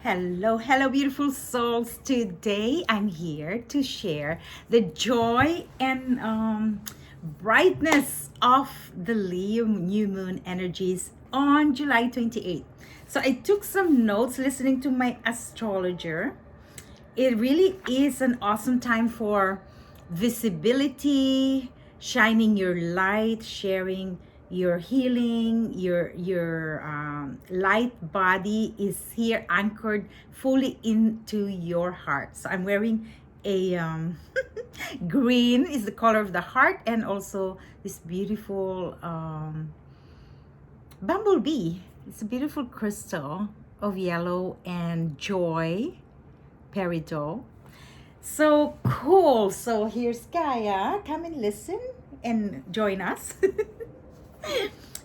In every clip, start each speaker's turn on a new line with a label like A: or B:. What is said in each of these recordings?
A: Hello, beautiful souls. Today I'm here to share the joy and brightness of the Leo new moon energies on July 28th. So I took some notes listening to my astrologer. It really is an awesome time for visibility, shining your light, sharing your healing, your light body is here anchored fully into your heart. So I'm wearing a green is the color of the heart, and also this beautiful bumblebee. It's a beautiful crystal of yellow and joy peridot. So cool. So here's Gaia. Come and listen and join us.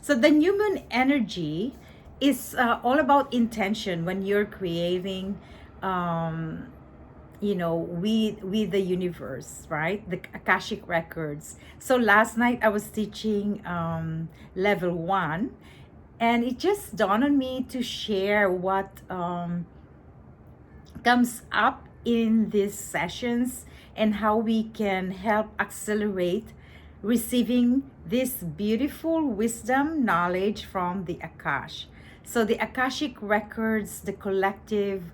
A: So the new moon energy is all about intention when you're creating um, with the universe, right? The Akashic records. So last night I was teaching level 1, and it just dawned on me to share what comes up in these sessions and how we can help accelerate receiving this beautiful wisdom knowledge from the Akash. So the Akashic records, the collective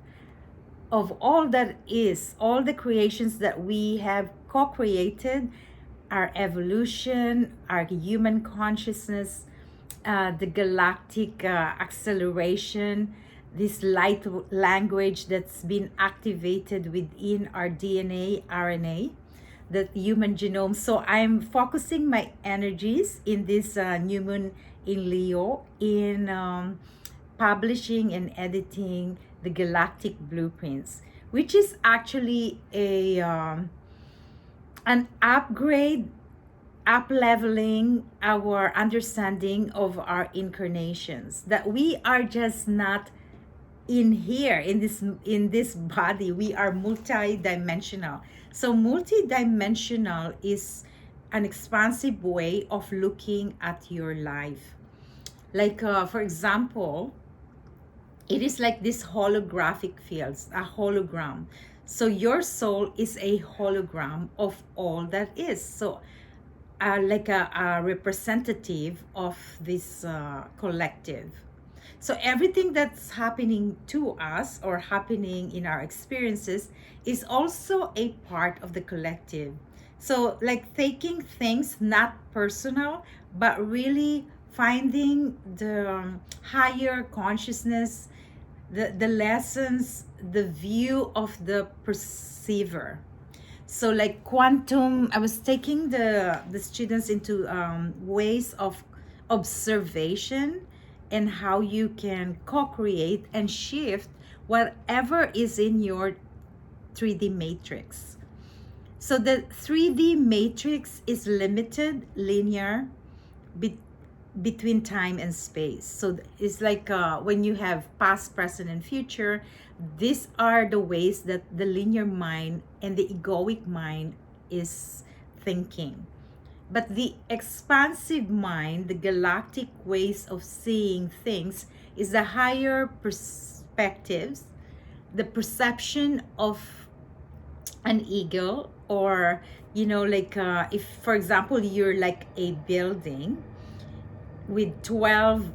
A: of all that is, all the creations that we have co-created, our evolution, our human consciousness, the galactic acceleration, this light language that's been activated within our DNA, RNA, the human genome. So I'm focusing my energies in this new moon in Leo in publishing and editing the galactic blueprints, which is actually a an upgrade, up leveling our understanding of our incarnations, that we are just not in here in this body. We are multi-dimensional. So multi-dimensional is an expansive way of looking at your life. Like for example, it is like this holographic fields, a hologram. So your soul is a hologram of all that is. So like a representative of this collective. So everything that's happening to us or happening in our experiences is also a part of the collective. So like taking things not personal, but really finding the higher consciousness, the lessons, the view of the perceiver. So like quantum, I was taking the students into ways of observation and how you can co-create and shift whatever is in your 3D matrix. So the 3D matrix is limited, linear, between time and space. So it's like when you have past, present, and future, these are the ways that the linear mind and the egoic mind is thinking. But the expansive mind, the galactic ways of seeing things, is the higher perspectives, the perception of an eagle, or like if for example you're like a building with 12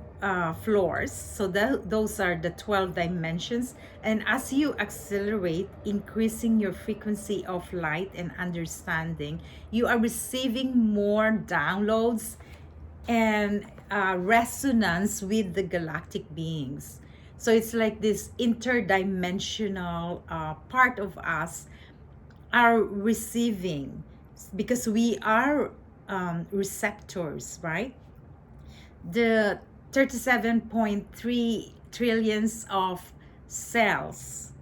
A: floors. So those are the 12 dimensions. And as you accelerate, increasing your frequency of light and understanding, you are receiving more downloads and resonance with the galactic beings. So it's like this interdimensional part of us are receiving, because we are receptors, right? The 37.3 trillions of cells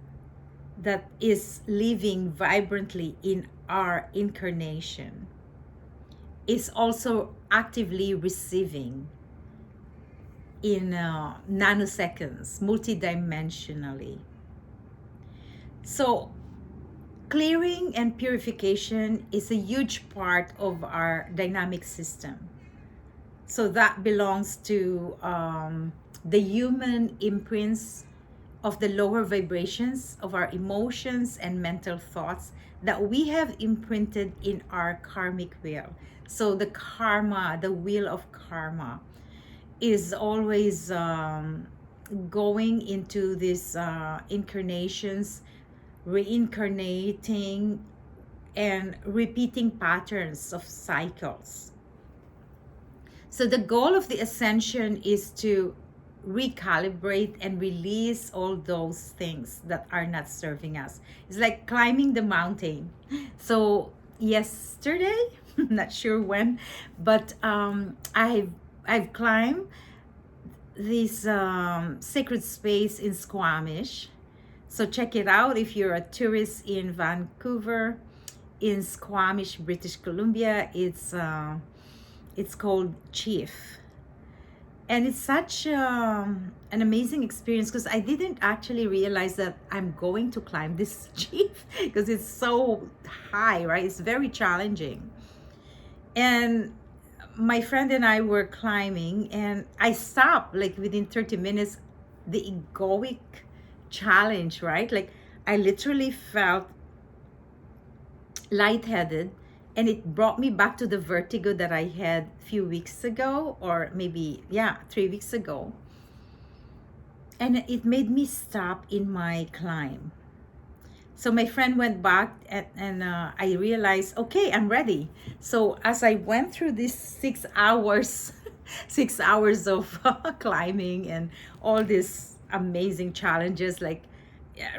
A: that is living vibrantly in our incarnation is also actively receiving in nanoseconds, multidimensionally. So clearing and purification is a huge part of our dynamic system. So that belongs to the human imprints of the lower vibrations of our emotions and mental thoughts that we have imprinted in our karmic wheel. So the karma, the wheel of karma, is always going into these incarnations, reincarnating and repeating patterns of cycles. So the goal of the ascension is to recalibrate and release all those things that are not serving us. It's like climbing the mountain. So yesterday, not sure when, but I've climbed this sacred space in Squamish. So check it out if you're a tourist in Vancouver, in Squamish, British Columbia. It's called Chief, and it's such an amazing experience because I didn't actually realize that I'm going to climb this Chief because it's so high, right? It's very challenging. And my friend and I were climbing, and I stopped like within 30 minutes. The egoic challenge, right? Like I literally felt lightheaded, and it brought me back to the vertigo that I had a few weeks ago, or maybe 3 weeks ago. And it made me stop in my climb. So my friend went back, and I realized, okay, I'm ready. So as I went through these 6 hours, 6 hours of climbing and all these amazing challenges, like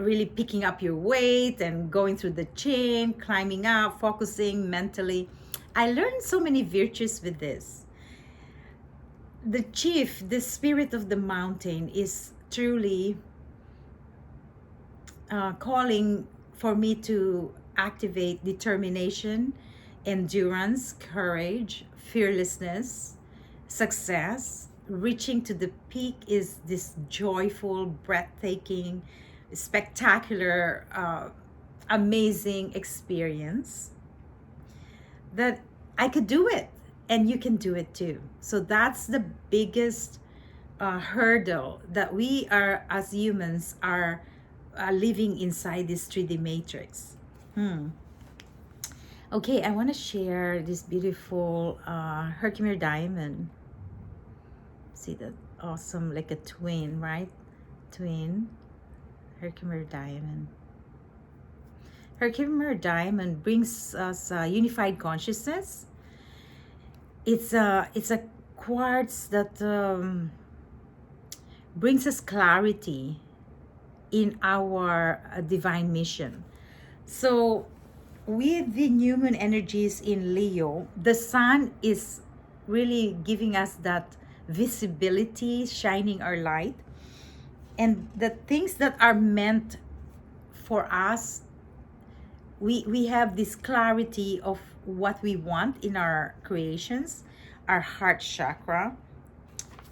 A: really picking up your weight and going through the chain, climbing up, focusing mentally, I learned so many virtues with this. The Chief, the spirit of the mountain, is truly calling for me to activate determination, endurance, courage, fearlessness, success. Reaching to the peak is this joyful, breathtaking, spectacular, amazing experience that I could do it, and you can do it too. So that's the biggest hurdle that we are as humans are living inside this 3D matrix. Okay, I want to share this beautiful Herkimer diamond. See that awesome, like a twin, right? Twin Herkimer diamond. Herkimer diamond brings us unified consciousness. It's a quartz that brings us clarity in our divine mission. So with the new moon energies in Leo, the sun is really giving us that visibility, shining our light, and the things that are meant for us, we have this clarity of what we want in our creations, our heart chakra,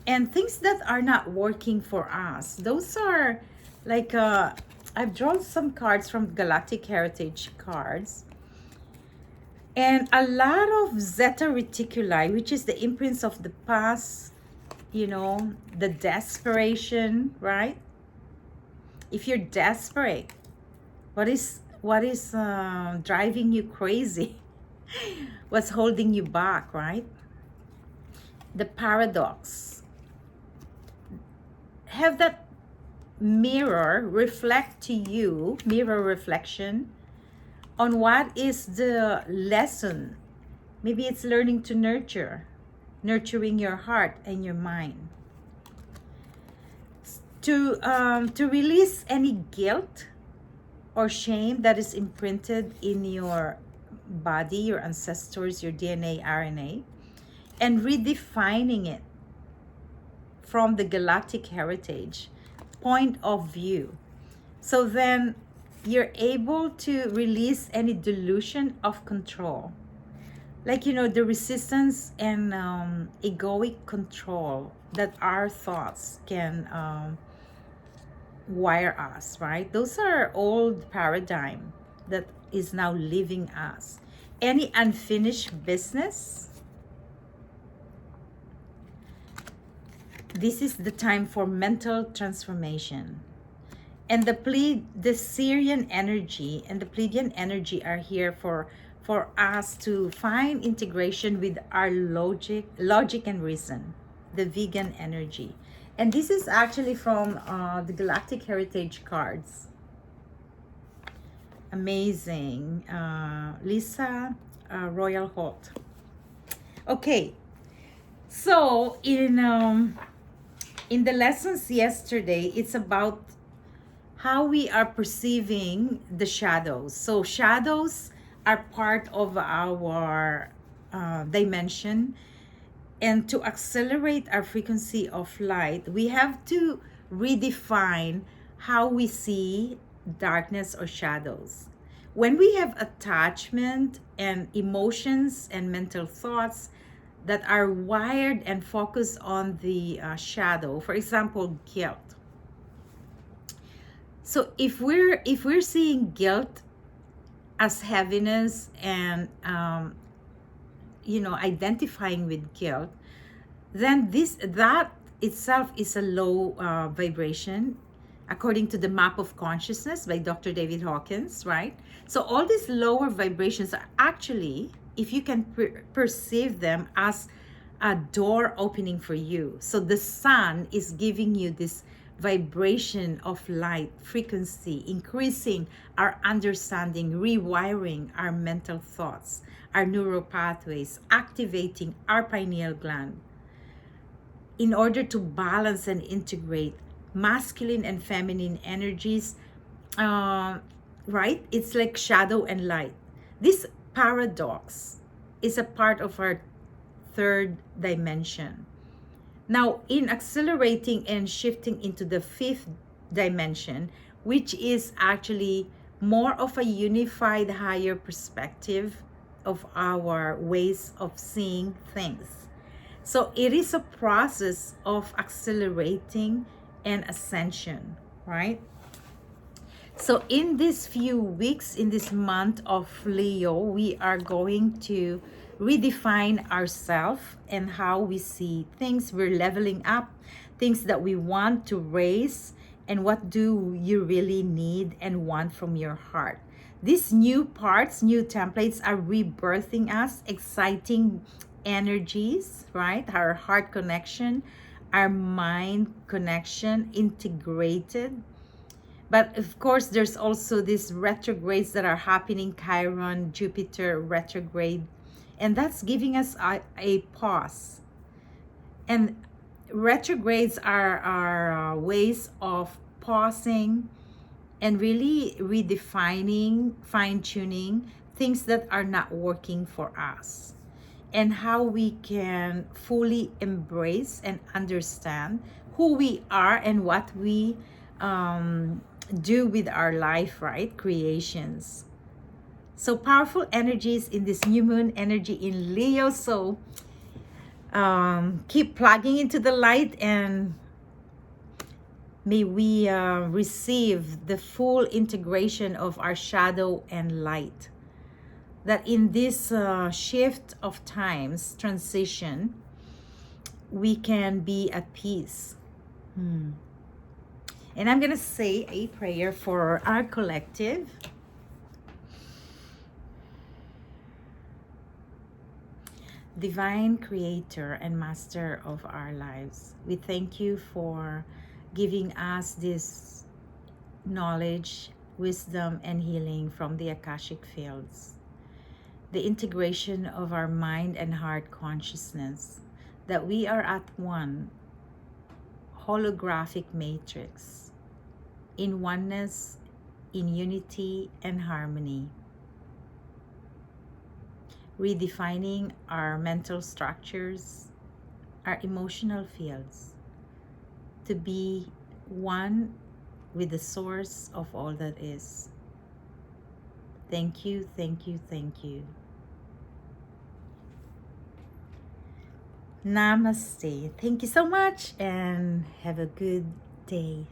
A: and things that are not working for us. Those are like I've drawn some cards from Galactic Heritage cards, and a lot of Zeta Reticuli, which is the imprints of the past, you know, the desperation, right? If you're desperate, what is driving you crazy? What's holding you back, right? The paradox. Have that mirror reflect to you, mirror reflection, on what is the lesson. Maybe it's learning to nurturing your heart and your mind. To release any guilt or shame that is imprinted in your body, your ancestors, your DNA, RNA, and redefining it from the galactic heritage point of view. So then you're able to release any delusion of control. Like, you know, the resistance and egoic control that our thoughts can wire us, right? Those are old paradigm that is now leaving us. Any unfinished business, this is the time for mental transformation. And the Syrian energy and the Pleiadian energy are here for us to find integration with our logic and reason. The vegan energy, and this is actually from the Galactic Heritage cards. Amazing, Lisa Royal Holt. Okay, so in the lessons yesterday, it's about how we are perceiving the shadows. So shadows are part of our dimension, and to accelerate our frequency of light, we have to redefine how we see darkness or shadows. When we have attachment and emotions and mental thoughts that are wired and focused on the shadow, for example, guilt. So if we're seeing guilt as heaviness and identifying with guilt, then that itself is a low vibration, according to the Map of Consciousness by Dr. David Hawkins, right? So all these lower vibrations are actually, if you can perceive them as a door opening for you. So the sun is giving you this vibration of light frequency, increasing our understanding, rewiring our mental thoughts, our neural pathways, activating our pineal gland in order to balance and integrate masculine and feminine energies. Right? It's like shadow and light. This paradox is a part of our third dimension. Now, in accelerating and shifting into the fifth dimension, which is actually more of a unified higher perspective of our ways of seeing things. So it is a process of accelerating and ascension, right? So in these few weeks, in this month of Leo, we are going to redefine ourselves and how we see things. We're leveling up things that we want to raise, and what do you really need and want from your heart. These new parts, new templates are rebirthing us, exciting energies, right? Our heart connection, our mind connection, integrated. But of course, there's also these retrogrades that are happening, Chiron, Jupiter retrograde, and that's giving us a pause. And retrogrades are ways of pausing and really redefining, fine-tuning things that are not working for us, and how we can fully embrace and understand who we are and what we do with our life, right? Creations. So powerful energies in this new moon energy in Leo. So keep plugging into the light, and may we receive the full integration of our shadow and light. That in this shift of times, transition, we can be at peace. And I'm going to say a prayer for our collective. Divine Creator and Master of our lives, we thank you for giving us this knowledge, wisdom, and healing from the Akashic fields. The integration of our mind and heart consciousness, that we are at one holographic matrix, in oneness, in unity and harmony, redefining our mental structures, our emotional fields, to be one with the source of all that is. Thank you, thank you, thank you. Namaste. Thank you so much, and have a good day.